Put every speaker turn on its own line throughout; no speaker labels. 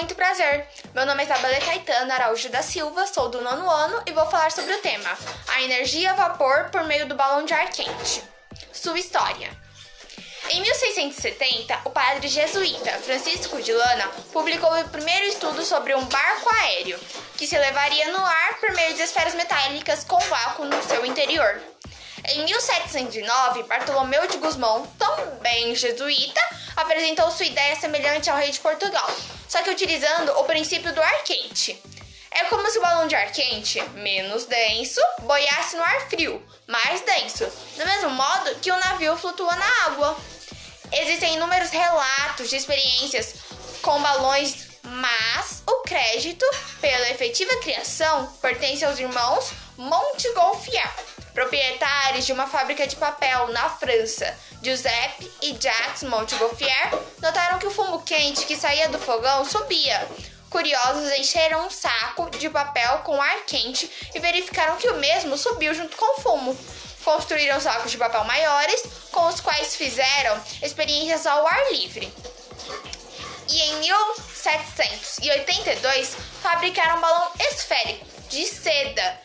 Muito prazer, meu nome é Isabela Caetano Araújo da Silva, sou do 9º ano e vou falar sobre o tema a energia a vapor por meio do balão de ar quente. Sua história. Em 1670, o padre jesuíta Francisco de Lana publicou o primeiro estudo sobre um barco aéreo, que se elevaria no ar por meio de esferas metálicas com vácuo no seu interior. Em 1709, Bartolomeu de Gusmão, também jesuíta, apresentou sua ideia semelhante ao rei de Portugal, só que utilizando o princípio do ar quente. É como se o balão de ar quente, menos denso, boiasse no ar frio, mais denso, do mesmo modo que um navio flutua na água. Existem inúmeros relatos de experiências com balões, mas o crédito pela efetiva criação pertence aos irmãos Montgolfier, proprietários de uma fábrica de papel na França. Giuseppe e Jacques Montgolfier notaram que o fumo quente que saía do fogão subia. Curiosos, encheram um saco de papel com ar quente e verificaram que o mesmo subiu junto com o fumo. Construíram sacos de papel maiores, com os quais fizeram experiências ao ar livre. E em 1782, fabricaram um balão esférico de seda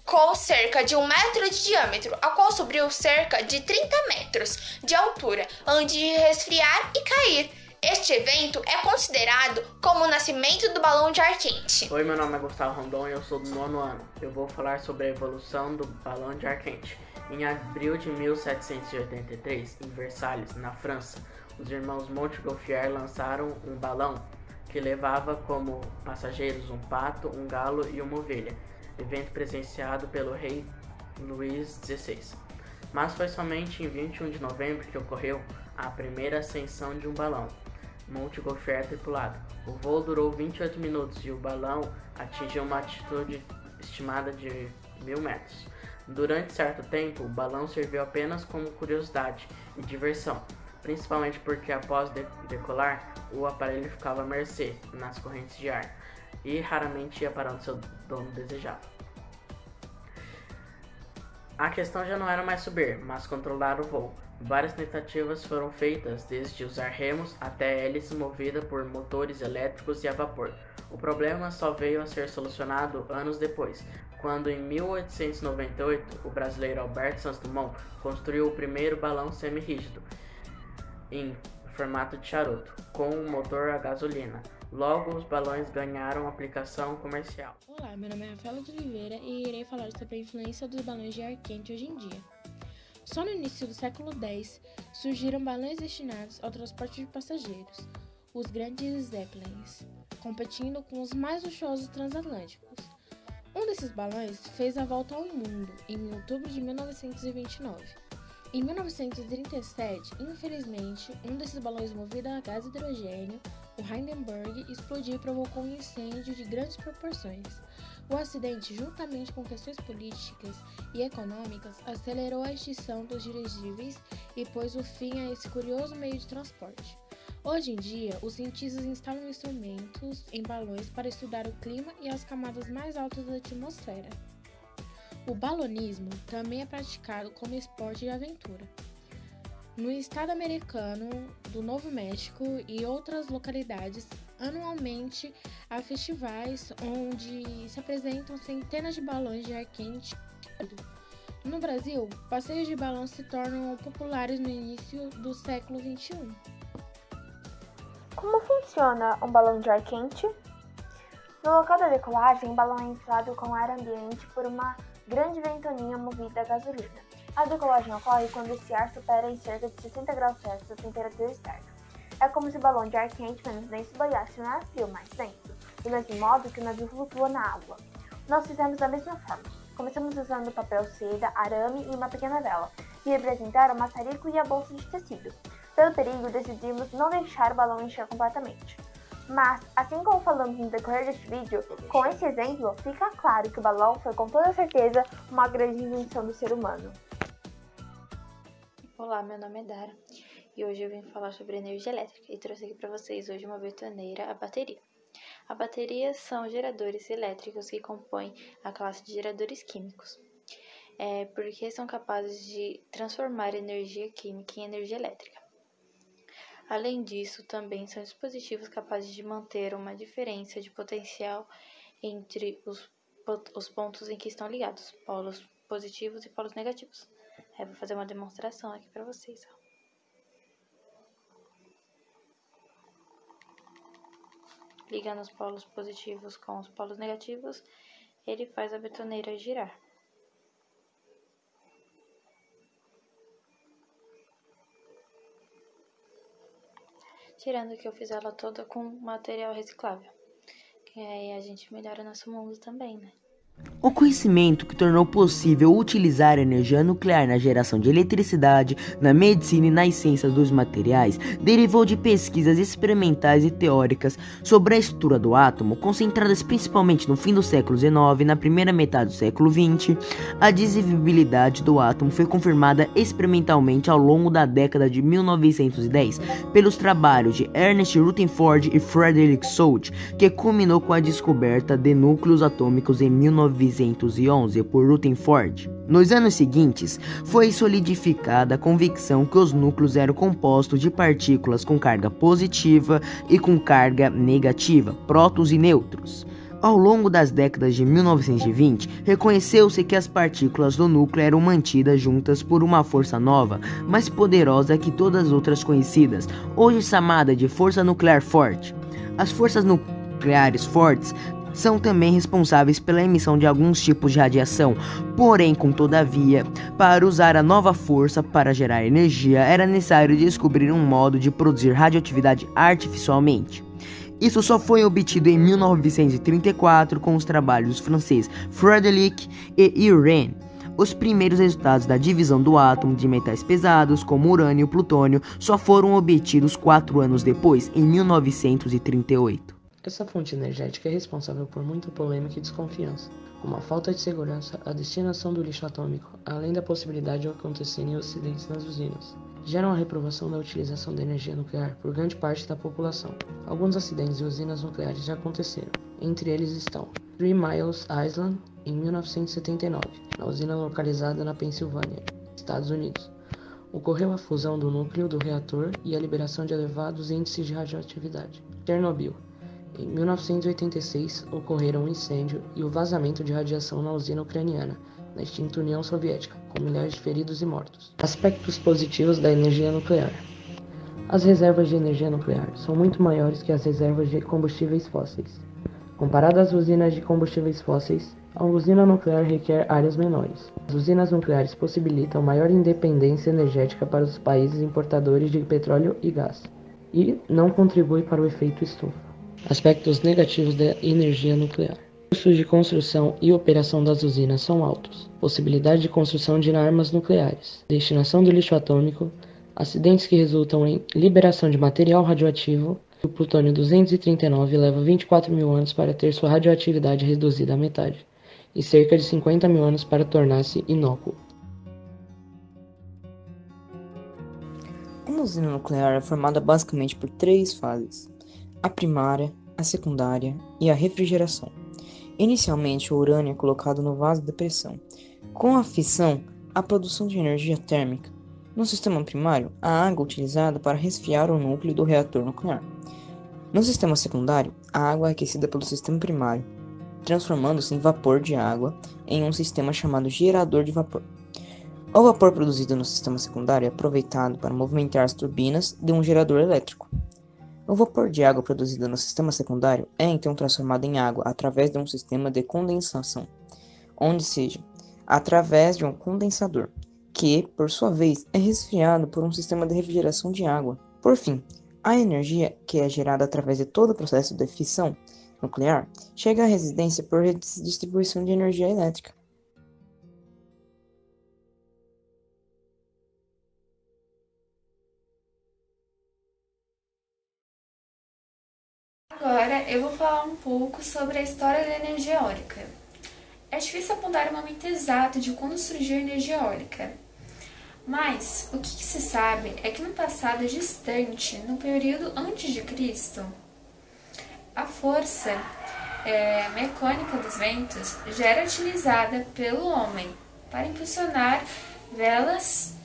com cerca de 1 metro de diâmetro, ao qual subiu cerca de 30 metros de altura, antes de resfriar e cair. Este evento é considerado como o nascimento do balão de ar quente.
Oi, meu nome é Gustavo Rondon e eu sou do 9º ano. Eu vou falar sobre a evolução do balão de ar quente. Em abril de 1783, em Versalhes, na França, os irmãos Montgolfier lançaram um balão que levava como passageiros um pato, um galo e uma ovelha, evento presenciado pelo rei Luís XVI. Mas foi somente em 21 de novembro que ocorreu a primeira ascensão de um balão Montgolfier tripulado. O voo durou 28 minutos e o balão atingiu uma altitude estimada de 1000 metros. Durante certo tempo, o balão serviu apenas como curiosidade e diversão, principalmente porque após decolar, o aparelho ficava à mercê nas correntes de ar e raramente ia para onde seu dono desejava. A questão já não era mais subir, mas controlar o voo. Várias tentativas foram feitas, desde usar remos até hélices movidas por motores elétricos e a vapor. O problema só veio a ser solucionado anos depois, quando em 1898 o brasileiro Alberto Santos Dumont construiu o primeiro balão semi-rígido, em formato de charuto, com um motor a gasolina. Logo, os balões ganharam aplicação comercial.
Olá, meu nome é Rafaela de Oliveira e irei falar sobre a influência dos balões de ar quente hoje em dia. Só no início do século X surgiram balões destinados ao transporte de passageiros, os grandes Zeppelins, competindo com os mais luxuosos transatlânticos. Um desses balões fez a volta ao mundo em outubro de 1929. Em 1937, infelizmente, um desses balões movido a gás hidrogênio, o Hindenburg, explodiu e provocou um incêndio de grandes proporções. O acidente, juntamente com questões políticas e econômicas, acelerou a extinção dos dirigíveis e pôs o fim a esse curioso meio de transporte. Hoje em dia, os cientistas instalam instrumentos em balões para estudar o clima e as camadas mais altas da atmosfera. O balonismo também é praticado como esporte de aventura. No estado americano do Novo México e outras localidades, anualmente há festivais onde se apresentam centenas de balões de ar quente. No Brasil, passeios de balão se tornam populares no início do século XXI.
Como funciona um balão de ar quente? No local da decolagem, o balão é inflado com ar ambiente por uma grande ventania movida a gasolina. A decolagem ocorre quando esse ar supera em cerca de 60 graus Celsius a temperatura externa. É como se o balão de ar quente menos denso boiasse no ar frio mais denso, do mesmo modo que o navio flutua na água. Nós fizemos da mesma forma. Começamos usando papel seda, arame e uma pequena vela, que representaram o maçarico e a bolsa de tecido. Pelo perigo, decidimos não deixar o balão encher completamente. Mas, assim como falamos no decorrer deste vídeo, com esse exemplo, fica claro que o balão foi com toda certeza uma grande invenção do ser humano.
Olá, meu nome é Dara e hoje eu vim falar sobre energia elétrica e trouxe aqui para vocês hoje uma betoneira, a bateria. A bateria são geradores elétricos que compõem a classe de geradores químicos, porque são capazes de transformar energia química em energia elétrica. Além disso, também são dispositivos capazes de manter uma diferença de potencial entre os pontos em que estão ligados, polos positivos e polos negativos. Vou fazer uma demonstração aqui para vocês. Ligando os polos positivos com os polos negativos, ele faz a betoneira girar. Tirando que eu fiz ela toda com material reciclável, que aí a gente melhora o nosso mundo também, né?
O conhecimento que tornou possível utilizar a energia nuclear na geração de eletricidade, na medicina e nas ciências dos materiais derivou de pesquisas experimentais e teóricas sobre a estrutura do átomo, concentradas principalmente no fim do século XIX e na primeira metade do século XX. A divisibilidade do átomo foi confirmada experimentalmente ao longo da década de 1910 pelos trabalhos de Ernest Rutherford e Frederick Soult, que culminou com a descoberta de núcleos atômicos em 1911 por Rutherford. Nos anos seguintes, foi solidificada a convicção que os núcleos eram compostos de partículas com carga positiva e com carga negativa, prótons e nêutrons. Ao longo das décadas de 1920, reconheceu-se que as partículas do núcleo eram mantidas juntas por uma força nova, mais poderosa que todas as outras conhecidas, hoje chamada de força nuclear forte. As forças nucleares fortes são também responsáveis pela emissão de alguns tipos de radiação, porém, todavia, para usar a nova força para gerar energia, era necessário descobrir um modo de produzir radioatividade artificialmente. Isso só foi obtido em 1934 com os trabalhos dos franceses Frederick e Irene. Os primeiros resultados da divisão do átomo de metais pesados, como urânio e plutônio, só foram obtidos 4 anos depois, em 1938.
Essa fonte energética é responsável por muita polêmica e desconfiança, como a falta de segurança, a destinação do lixo atômico, além da possibilidade de acontecerem acidentes nas usinas. Geram a reprovação da utilização da energia nuclear por grande parte da população. Alguns acidentes de usinas nucleares já aconteceram. Entre eles estão Three Miles Island, em 1979, na usina localizada na Pensilvânia, Estados Unidos. Ocorreu a fusão do núcleo do reator e a liberação de elevados índices de radioatividade. Chernobyl. Em 1986, ocorreram um incêndio e o vazamento de radiação na usina ucraniana, na extinta União Soviética, com milhares de feridos e mortos. Aspectos positivos da energia nuclear. As reservas de energia nuclear são muito maiores que as reservas de combustíveis fósseis. Comparado às usinas de combustíveis fósseis, a usina nuclear requer áreas menores. As usinas nucleares possibilitam maior independência energética para os países importadores de petróleo e gás, e não contribui para o efeito estufa. Aspectos negativos da energia nuclear. Custos de construção e operação das usinas são altos. Possibilidade de construção de armas nucleares. Destinação do lixo atômico. Acidentes que resultam em liberação de material radioativo. O plutônio 239 leva 24 mil anos para ter sua radioatividade reduzida à metade, e cerca de 50 mil anos para tornar-se inócuo.
Uma usina nuclear é formada basicamente por 3 fases: a primária, a secundária e a refrigeração. Inicialmente, o urânio é colocado no vaso de pressão. Com a fissão, a produção de energia térmica. No sistema primário, a água é utilizada para resfriar o núcleo do reator nuclear. No sistema secundário, a água é aquecida pelo sistema primário, transformando-se em vapor de água em um sistema chamado gerador de vapor. O vapor produzido no sistema secundário é aproveitado para movimentar as turbinas de um gerador elétrico. O vapor de água produzido no sistema secundário é então transformado em água através de um sistema de condensação, onde seja, através de um condensador, que, por sua vez, é resfriado por um sistema de refrigeração de água. Por fim, a energia, que é gerada através de todo o processo de fissão nuclear, chega à residência por distribuição de energia elétrica.
Agora eu vou falar um pouco sobre a história da energia eólica. É difícil apontar um momento exato de quando surgiu a energia eólica, mas o que se sabe é que no passado distante, no período antes de Cristo, a força mecânica dos ventos já era utilizada pelo homem para impulsionar velas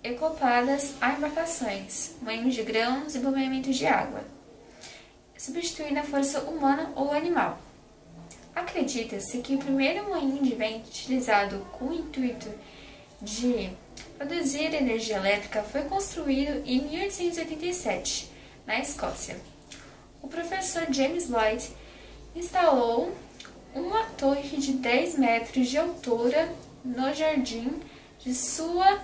acopladas a embarcações, moinhos de grãos e bombeamento de água, substituindo a força humana ou animal. Acredita-se que o primeiro moinho de vento utilizado com o intuito de produzir energia elétrica foi construído em 1887, na Escócia. O professor James Light instalou uma torre de 10 metros de altura no jardim de sua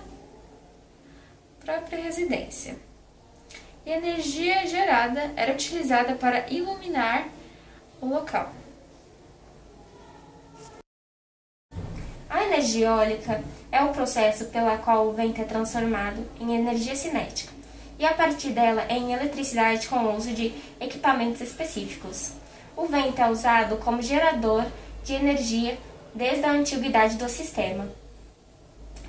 própria residência. E a energia gerada era utilizada para iluminar o local. A energia eólica é o processo pela qual o vento é transformado em energia cinética e a partir dela em eletricidade com o uso de equipamentos específicos. O vento é usado como gerador de energia desde a antiguidade do sistema,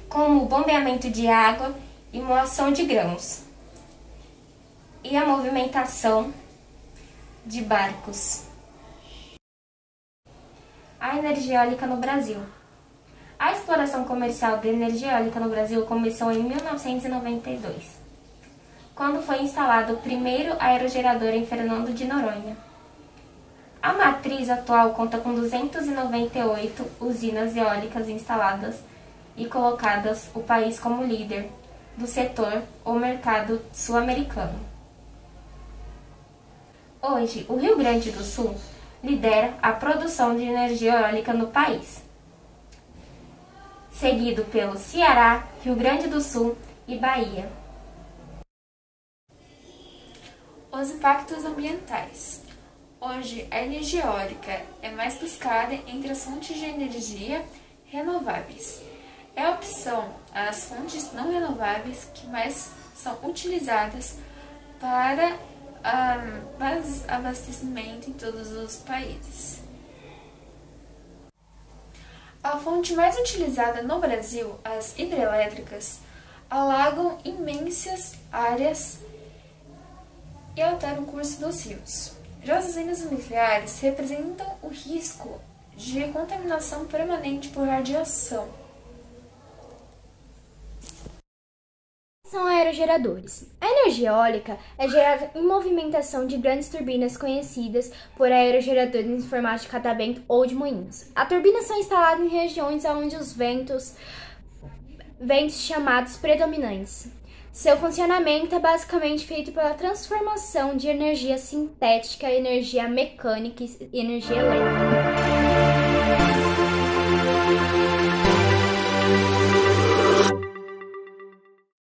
como o bombeamento de água e moação de grãos, e a movimentação de barcos. A energia eólica no Brasil. A exploração comercial de energia eólica no Brasil começou em 1992, quando foi instalado o primeiro aerogerador em Fernando de Noronha. A matriz atual conta com 298 usinas eólicas instaladas e colocadas o país como líder do setor ou mercado sul-americano. Hoje, o Rio Grande do Sul lidera a produção de energia eólica no país, seguido pelo Ceará, Rio Grande do Sul e Bahia. Os impactos ambientais. Hoje, a energia eólica é mais buscada entre as fontes de energia renováveis. É a opção às fontes não renováveis que mais são utilizadas para abastecimento em todos os países. A fonte mais utilizada no Brasil, as hidrelétricas, alagam imensas áreas e alteram o curso dos rios. Já as usinas nucleares representam o risco de contaminação permanente por radiação.
São aerogeradores. A energia eólica é gerada em movimentação de grandes turbinas conhecidas por aerogeradores em formato de catavento ou de moinhos. As turbinas são instaladas em regiões onde os ventos chamados predominantes. Seu funcionamento é basicamente feito pela transformação de energia sintética, energia mecânica e energia elétrica.